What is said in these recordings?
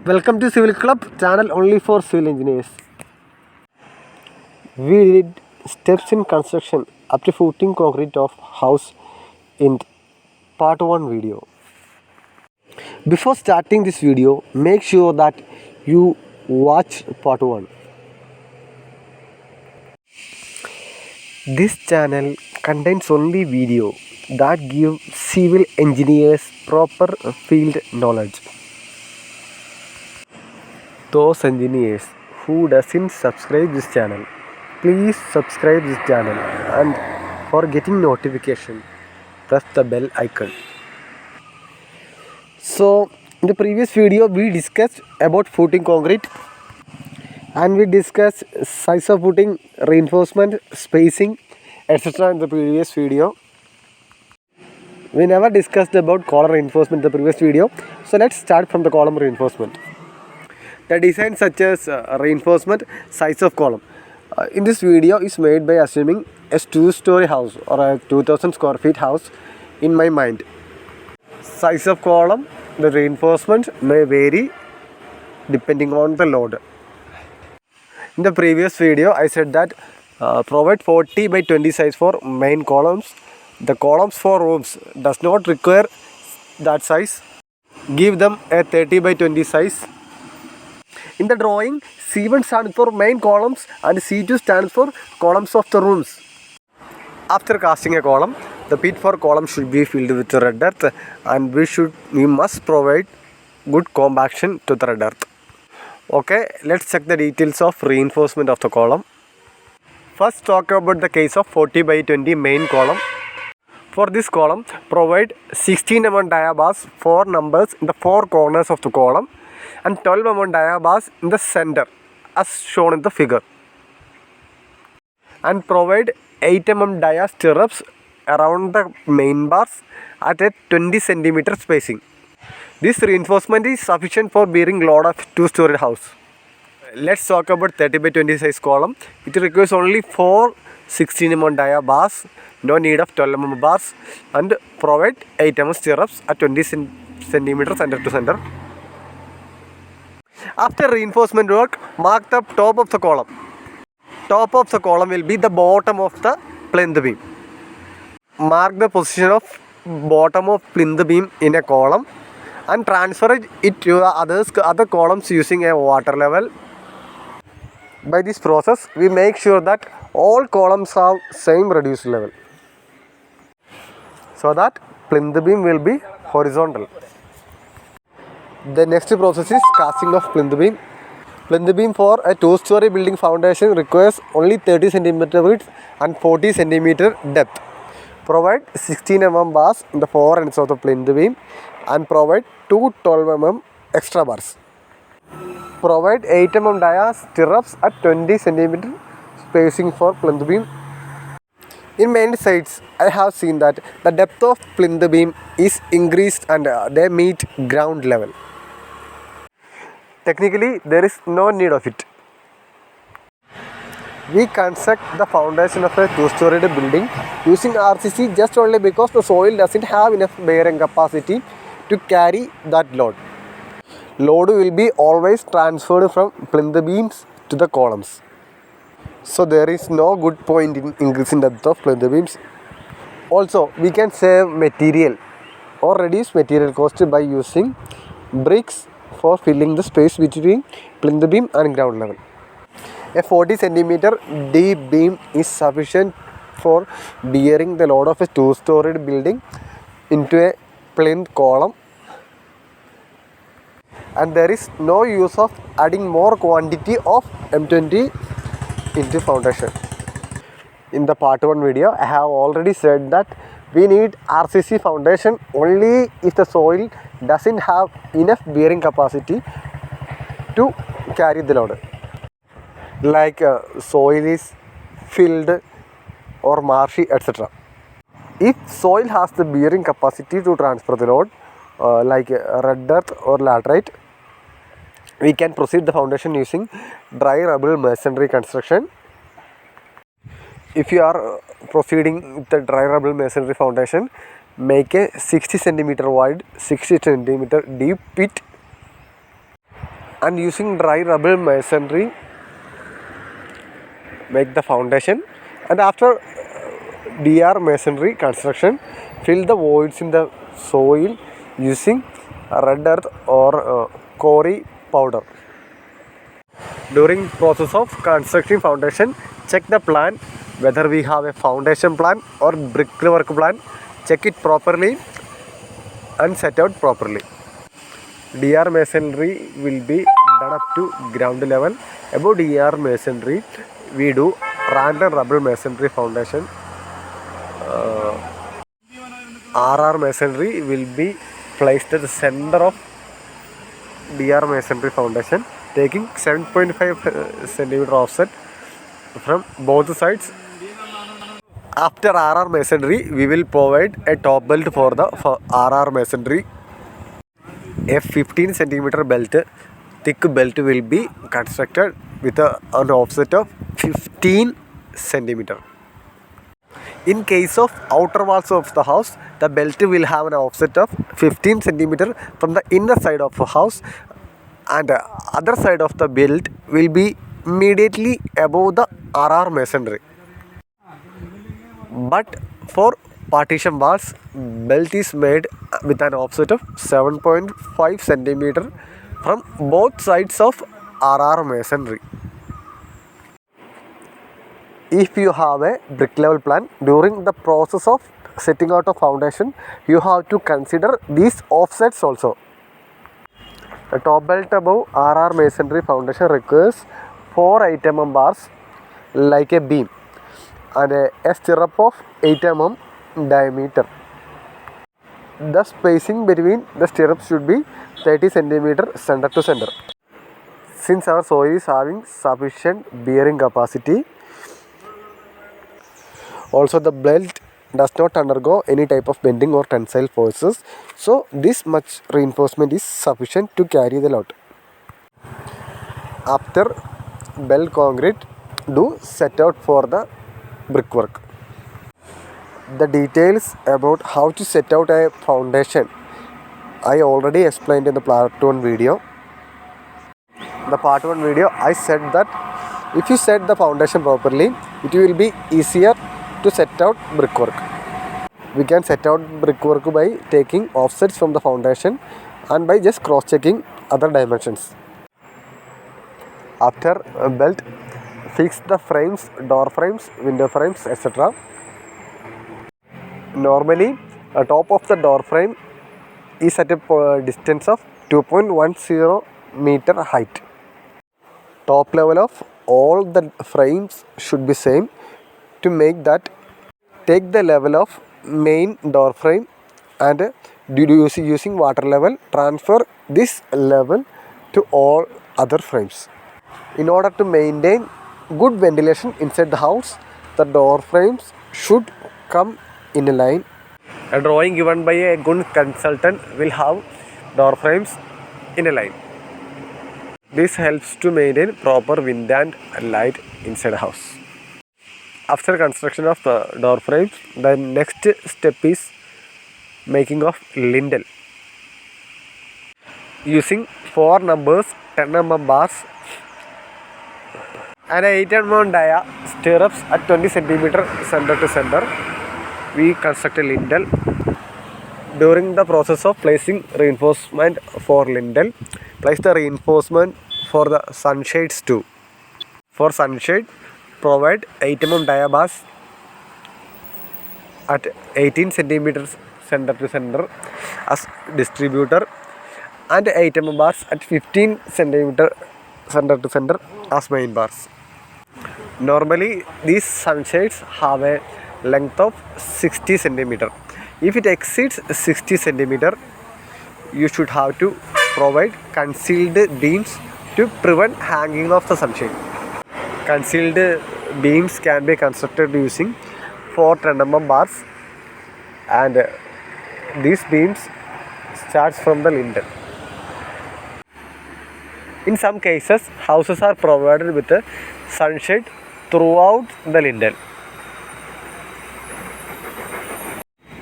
Welcome to Civil Club channel only for civil engineers. We did steps in construction up to footing concrete of house in part 1 video. Before starting this video, make sure that you watch part 1. This channel contains only video that give civil engineers proper field knowledge. Those engineers who doesn't subscribe this channel, please subscribe this channel, and for getting notification press the bell icon. So in the previous video we discussed about footing concrete and we discussed size of footing, reinforcement, spacing, etc. in the previous video. We never discussed about column reinforcement in the previous video, so let's start from the column reinforcement. The design such as reinforcement, size of column. In this video is made by assuming a 2-story house or a 2000 square feet house in my mind. Size of column, the reinforcement may vary depending on the load. In the previous video I said that provide 40 by 20 size for main columns. The columns for rooms does not require that size. Give them a 30 by 20 size. In the drawing, C1 stands for main columns and C2 stands for columns of the rooms. After casting a column, the pit for column should be filled with red earth and we must provide good compaction to the red earth. Okay, let's check the details of reinforcement of the column. First talk about the case of 40 by 20 main column. For this column, provide 16 mm dia bars, 4 numbers in the 4 corners of the column, and 12 mm dia bars in the center as shown in the figure, and provide 8 mm dia stirrups around the main bars at a 20 cm spacing. This reinforcement is sufficient for bearing load of 2-story house. Let's talk about 30 by 20 size column. It requires only 4 16 mm dia bars, no need of 12 mm bars, and provide 8 mm stirrups at 20 cm center to center. After reinforcement work, mark the top of the column. Top of the column will be the bottom of the plinth beam. Mark the position of bottom of plinth beam in a column and transfer it to the other columns using a water level. By this process, we make sure that all columns have same reduced level, so that plinth beam will be horizontal. The next process is casting of plinth beam. Plinth beam for a 2-story building foundation requires only 30 cm width and 40 cm depth. Provide 16 mm bars in the 4 ends of the plinth beam and provide 2 12 mm extra bars. Provide 8 mm dia stirrups at 20 cm spacing for plinth beam. In many sites, I have seen that the depth of plinth beam is increased and they meet ground level. Technically, there is no need of it. We construct the foundation of a 2-story building using RCC just only because the soil doesn't have enough bearing capacity to carry that load. Load will be always transferred from plinth beams to the columns. So there is no good point in increasing depth of plinth beams. Also, we can save material or reduce material cost by using bricks for filling the space between plinth beam and ground level. A 40 cm deep beam is sufficient for bearing the load of a 2-story building into a plinth column, and there is no use of adding more quantity of M20 into foundation. In the part 1 video, I have already said that we need RCC foundation only if the soil doesn't have enough bearing capacity to carry the load. Like soil is filled or marshy, etc. If soil has the bearing capacity to transfer the load, like red earth or laterite, we can proceed the foundation using dry rubble masonry construction. If you are proceeding with the dry rubble masonry foundation, make a 60 cm wide, 60 cm deep pit and using dry rubble masonry make the foundation, and after DR masonry construction fill the voids in the soil using red earth or quarry powder. During process of constructing foundation, check the plan whether we have a foundation plan or brickwork plan. Check it properly and set out properly. DR masonry will be done up to ground level. Above DR masonry, we do random rubble masonry foundation. RR masonry will be placed at the center of DR masonry foundation, taking 7.5 centimeter offset from both sides. After RR masonry, we will provide a top belt for the RR masonry. A 15 centimeter belt, thick belt will be constructed with an offset of 15 centimeter. In case of outer walls of the house, the belt will have an offset of 15 centimeter from the inner side of the house, and other side of the belt will be immediately above the RR masonry. But for partition walls, belt is made with an offset of 7.5 centimeter from both sides of RR masonry. If you have a brick level plan, during the process of setting out a foundation, you have to consider these offsets also. The top belt above RR masonry foundation requires 4 8 mm bars like a beam and a stirrup of 8 mm diameter. The spacing between the stirrups should be 30 cm center to center. Since our soil is having sufficient bearing capacity, also the belt does not undergo any type of bending or tensile forces, so this much reinforcement is sufficient to carry the load. After belt concrete, do set out for the brickwork. The details about how to set out a foundation I already explained in the part 1 video. The part 1 video I said that if you set the foundation properly, it will be easier to set out brickwork. We can set out brickwork by taking offsets from the foundation and by just cross checking other dimensions. After a belt, fix the frames, door frames, window frames, etc. Normally, the top of the door frame is at a distance of 2.10 meter height. Top level of all the frames should be same. To make that, take the level of main door frame and using water level, transfer this level to all other frames. In order to maintain good ventilation inside the house, the door frames should come in a line. A drawing given by a good consultant will have door frames in a line. This helps to maintain proper wind and light inside the house. After construction of the door frames, the next step is making of lintel. Using 4 numbers 10 mm bars and 8 mm dia stirrups at 20 cm center to center, we construct a lintel. During the process of placing reinforcement for lintel, place the reinforcement for the sunshades too. For sunshade, provide 8 mm dia bars at 18 cm center to center as distributor and 8 mm bars at 15 cm center to center as main bars. Normally, these sunshades have a length of 60 cm. If it exceeds 60 cm, you should have to provide concealed beams to prevent hanging of the sunshade. Concealed beams can be constructed using 4 10 mm bars, and these beams starts from the lintel. In some cases, houses are provided with a sunshade throughout the lintel.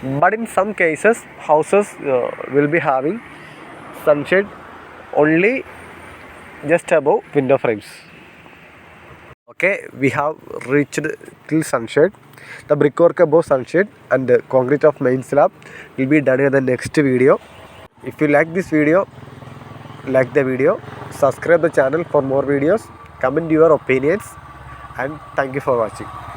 But in some cases, houses will be having sunshade only just above window frames. Okay, we have reached till sunshade. The brickwork above sunshade and the concrete of main slab will be done in the next video. If you like this video, like the video, subscribe the channel for more videos, comment your opinions, and thank you for watching.